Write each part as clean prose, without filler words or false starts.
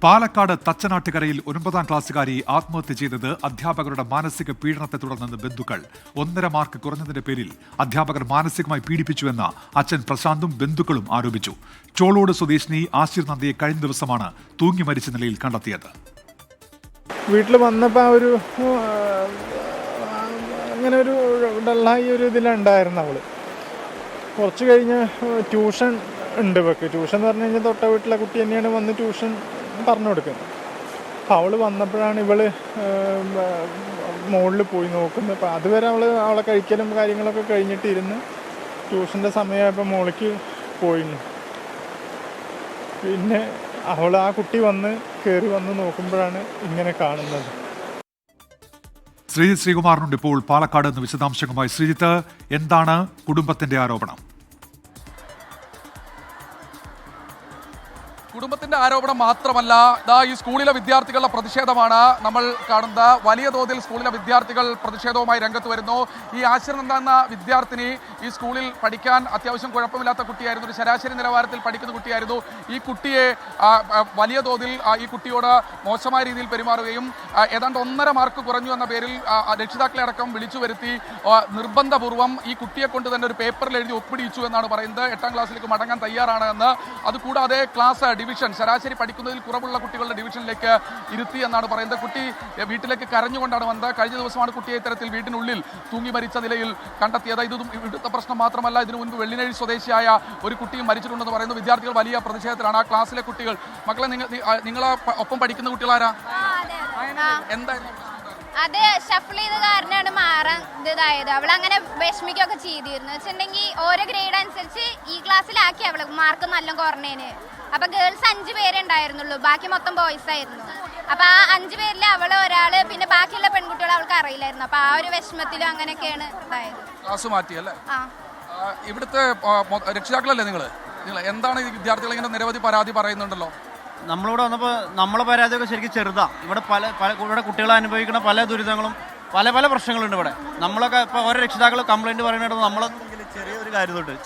പാലക്കാട് തച്ചനാട്ടുകരയിൽ 9ാം ക്ലാസ്സുകാരി ആത്മഹത്യ ചെയ്തത് അധ്യാപകരുടെ മാനസിക പീഡനത്തെ തുടർന്നെന്ന് ബന്ധുക്കൾ. 1.5 മാർക്ക് കുറഞ്ഞതിന്റെ പേരിൽ അധ്യാപകർ മാനസികമായി പീഡിപ്പിച്ചുവെന്ന് അച്ഛൻ പ്രശാന്തും ബന്ധുക്കളും ആരോപിച്ചു. ചോളോട് സ്വദേശിനി ആശിർ നന്ദിയെ കഴിഞ്ഞ ദിവസമാണ് തൂങ്ങി മരിച്ച നിലയിൽ കണ്ടെത്തിയത്. വീട്ടിൽ വന്നപ്പോൾ അങ്ങനെ ഒരു ഡള്ളായി ഒരു ഇതിലുണ്ടായിരുന്നു. അവള് കുറച്ച് കഴിഞ്ഞ് ട്യൂഷൻ ഉണ്ട്. ഇവക്ക് ട്യൂഷൻ എന്ന് പറഞ്ഞു കഴിഞ്ഞാൽ തൊട്ട വീട്ടിലെ കുട്ടി തന്നെയാണ് വന്ന് ട്യൂഷൻ പറഞ്ഞു കൊടുക്കുന്നത്. അപ്പോൾ അവൾ വന്നപ്പോഴാണ് ഇവള് മുകളിൽ പോയി നോക്കുന്നത്. അപ്പോൾ അതുവരെ അവളെ കഴിക്കലും കാര്യങ്ങളൊക്കെ കഴിഞ്ഞിട്ടിരുന്ന് ട്യൂഷൻ്റെ സമയമായപ്പോൾ മോളിക്ക് പോയിരുന്നു. പിന്നെ ആ കുട്ടി കയറി വന്ന് നോക്കുമ്പോഴാണ് ഇങ്ങനെ കാണുന്നത്. ശ്രീജിത്ത് ശ്രീകുമാറിനുണ്ട് ഇപ്പോൾ പാലക്കാട് നിന്ന് വിശദാംശങ്ങളുമായി. ശ്രീജിത്ത്, എന്താണ് കുടുംബത്തിന്റെ ആരോപണം? കുടുംബത്തിന്റെ ആരോപണം മാത്രമല്ല, ഈ സ്കൂളിലെ വിദ്യാർത്ഥികളുടെ പ്രതിഷേധമാണ് നമ്മൾ കാണുന്നത്. വലിയ തോതിൽ സ്കൂളിലെ വിദ്യാർത്ഥികൾ പ്രതിഷേധവുമായി രംഗത്ത് വരുന്നു. ഈ ആശിർ നന്ദ എന്ന വിദ്യാർത്ഥിനി ഈ സ്കൂളിൽ പഠിക്കാൻ അത്യാവശ്യം കുഴപ്പമില്ലാത്ത കുട്ടിയായിരുന്നു. ഒരു ശരാശരി നിലവാരത്തിൽ പഠിക്കുന്ന കുട്ടിയായിരുന്നു. ഈ കുട്ടിയെ വലിയ തോതിൽ ഈ കുട്ടിയോട് മോശമായ രീതിയിൽ പെരുമാറുകയും ഏതാണ്ട് 1.5 മാർക്ക് കുറഞ്ഞു എന്ന പേരിൽ രക്ഷിതാക്കളെ അടക്കം വിളിച്ചു വരുത്തി നിർബന്ധപൂർവ്വം ഈ കുട്ടിയെ കൊണ്ട് തന്നെ ഒരു പേപ്പറിൽ എഴുതി ഒപ്പിടിയിച്ചു എന്നാണ് പറയുന്നത്. 8ാം ക്ലാസ്സിലേക്ക് മടങ്ങാൻ തയ്യാറാണ് എന്ന്. അതുകൂടാതെ ക്ലാസ് ഡിവിഷൻ, ശരാശരി പഠിക്കുന്നതിൽ കുറവുള്ള കുട്ടികളുടെ ഡിവിഷനിലേക്ക് ഇരുത്തി എന്നാണ് പറയുന്നത്. കുട്ടി വീട്ടിലേക്ക് കരഞ്ഞുകൊണ്ടാണ് വന്നത്. കഴിഞ്ഞ ദിവസമാണ് കുട്ടിയെ ഇത്തരത്തിൽ വീട്ടിനുള്ളിൽ തൂങ്ങി മരിച്ച നിലയിൽ കണ്ടെത്തിയത്. ഇതൊന്നും ഇവിടുത്തെ പ്രശ്നം മാത്രമല്ല, ഇതിനു മുൻപ് വെള്ളിനഴി സ്വദേശിയായ ഒരു കുട്ടിയും മരിച്ചിട്ടുണ്ടെന്ന് പറയുന്നു. വിദ്യാർത്ഥികൾ വലിയ പ്രതിഷേധത്തിലാണ്. ആ ക്ലാസ്സിലെ കുട്ടികൾ, മക്കളെ നിങ്ങളെ ഒപ്പം പഠിക്കുന്ന കുട്ടികളാരാ? എന്തായിരുന്നു? അത് ഷഫിൾ ചെയ്ത കാരണമാണ് മാറാൻ ഇതായത്. അവളങ്ങനെ വിഷമിക്കുകയൊക്കെ ചെയ്തിരുന്നു. വെച്ചിട്ടുണ്ടെങ്കിൽ ഓരോ ഗ്രേഡ് അനുസരിച്ച് ഈ ക്ലാസ്സിലാക്കി അവള് മാർക്ക് നല്ല കുറഞ്ഞേന്. അപ്പൊ ഗേൾസ് 5 പേരെ ഉണ്ടായിരുന്നുള്ളൂ, ബാക്കി മൊത്തം ബോയ്സ് ആയിരുന്നു. അപ്പൊ ആ 5 പേരിൽ അവള് ഒരാള്, പിന്നെ ബാക്കിയുള്ള പെൺകുട്ടികൾ അവൾക്ക് അറിയില്ലായിരുന്നു. അപ്പൊ ആ ഒരു വിഷമത്തിലും അങ്ങനെയൊക്കെയാണ് ഇതായത്. ക്ലാസ് മാറ്റി അല്ലേ? ഇവിടുത്തെ രക്ഷിതാക്കളല്ലേ നിങ്ങൾ എന്താണ് ഈ വിദ്യാർത്ഥികൾ ഇങ്ങനെ നിരവധി പരാതി പറയുന്നുണ്ടല്ലോ? നമ്മളിവിടെ വന്നപ്പോൾ നമ്മളെ പരാതിയൊക്കെ ശരിക്കും ചെറുതാണ്. ഇവിടെ ഇവിടെ കുട്ടികൾ അനുഭവിക്കുന്ന പല ദുരിതങ്ങളും പല പ്രശ്നങ്ങളുണ്ട് ഇവിടെ. നമ്മളൊക്കെ ഇപ്പോൾ ഓരോ രക്ഷിതാക്കൾ കംപ്ലൈൻറ്റ് പറയുന്നത് നമ്മളെന്തെങ്കിലും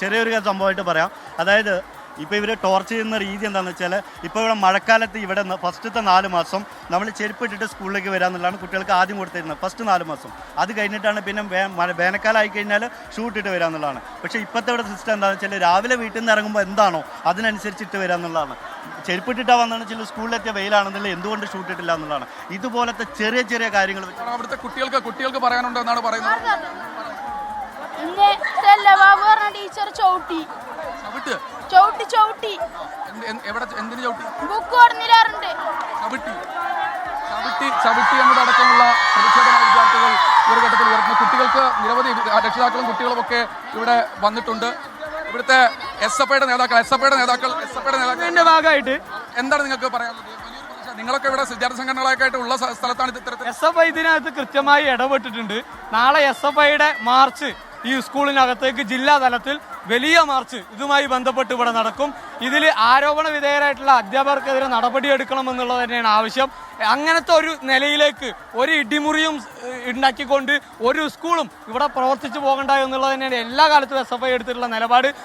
ചെറിയൊരു സംഭവമായിട്ട് പറയാം. അതായത് ഇപ്പോൾ ഇവർ ടോർച്ചർ ചെയ്യുന്ന രീതി എന്താണെന്ന് വെച്ചാൽ, ഇപ്പോൾ ഇവിടെ മഴക്കാലത്ത് ഇവിടെ ഫസ്റ്റത്തെ 4 മാസം നമ്മൾ ചെരുപ്പിട്ടിട്ട് സ്കൂളിലേക്ക് വരാമെന്നുള്ളതാണ് കുട്ടികൾക്ക് ആദ്യം കൊടുത്തിരുന്നത്. ഫസ്റ്റ് 4 മാസം. അത് കഴിഞ്ഞിട്ടാണ് പിന്നെ വേനൽക്കാലം ആയിക്കഴിഞ്ഞാൽ ഷൂ ഇട്ടിട്ട് വരാമെന്നുള്ളതാണ്. പക്ഷേ ഇപ്പോഴത്തെ ഇവിടെ സിസ്റ്റം എന്താണെന്ന് വെച്ചാൽ, രാവിലെ വീട്ടിൽ നിന്ന് ഇറങ്ങുമ്പോൾ എന്താണോ അതിനനുസരിച്ച് ഇട്ട് വരാമെന്നുള്ളതാണ്. ചെരുപ്പിട്ടിട്ടാ വന്നാണ് ചില സ്കൂളിലെത്തിയ വെയിലാണെന്നുള്ള എന്തുകൊണ്ട് ഷൂട്ടിട്ടില്ല എന്നുള്ളതാണ്. ഇതുപോലത്തെ ചെറിയ കാര്യങ്ങൾ അവിടുത്തെ കുട്ടികൾക്ക് പറയാനുണ്ട് എന്നാണ് പറയുന്നത്. ടീച്ചർ ചവിട്ടി എന്തിനു ചവിട്ടി? ബുക്ക് കൊടുന്നിരാറുണ്ട്. ചവിട്ടി എന്നതടക്കമുള്ള പ്രതിഷേധമായ വിദ്യാർത്ഥികൾ ഒരു ഘട്ടത്തിൽ ഉയർത്തുന്നു. കുട്ടികൾക്ക് നിരവധി രക്ഷിതാക്കളും കുട്ടികളും ഒക്കെ ഇവിടെ വന്നിട്ടുണ്ട്. ഇവിടുത്തെ എസ് എഫ് ഐയുടെ നേതാക്കളുടെ ഭാഗമായിട്ട് എന്താണ് നിങ്ങൾക്ക് പറയാനുള്ളത്? നിങ്ങളൊക്കെ ഇവിടെ വിദ്യാർത്ഥി സംഘടനകളൊക്കെ ആയിട്ട് ഉള്ള സ്ഥലത്താണ് ഇത്തരത്തിൽ എസ് എഫ് ഐ ഇതിനകത്ത് കൃത്യമായി ഇടപെട്ടിട്ടുണ്ട്. നാളെ എസ് എഫ് ഐയുടെ മാർച്ച് ഈ സ്കൂളിനകത്തേക്ക് ജില്ലാ തലത്തിൽ വലിയ മാർച്ച് ഇതുമായി ബന്ധപ്പെട്ട് ഇവിടെ നടക്കും. ഇതിൽ ആരോപണ വിധേയരായിട്ടുള്ള അധ്യാപകർക്കെതിരെ നടപടിയെടുക്കണമെന്നുള്ളത് തന്നെയാണ് ആവശ്യം. അങ്ങനത്തെ ഒരു നിലയിലേക്ക് ഒരു ഇടിമുറിയും ഉണ്ടാക്കിക്കൊണ്ട് ഒരു സ്കൂളും ഇവിടെ പ്രവർത്തിച്ചു പോകണ്ട എന്നുള്ളത് തന്നെയാണ് എല്ലാ കാലത്തും എസ് എഫ് ഐ എടുത്തിട്ടുള്ള നിലപാട്.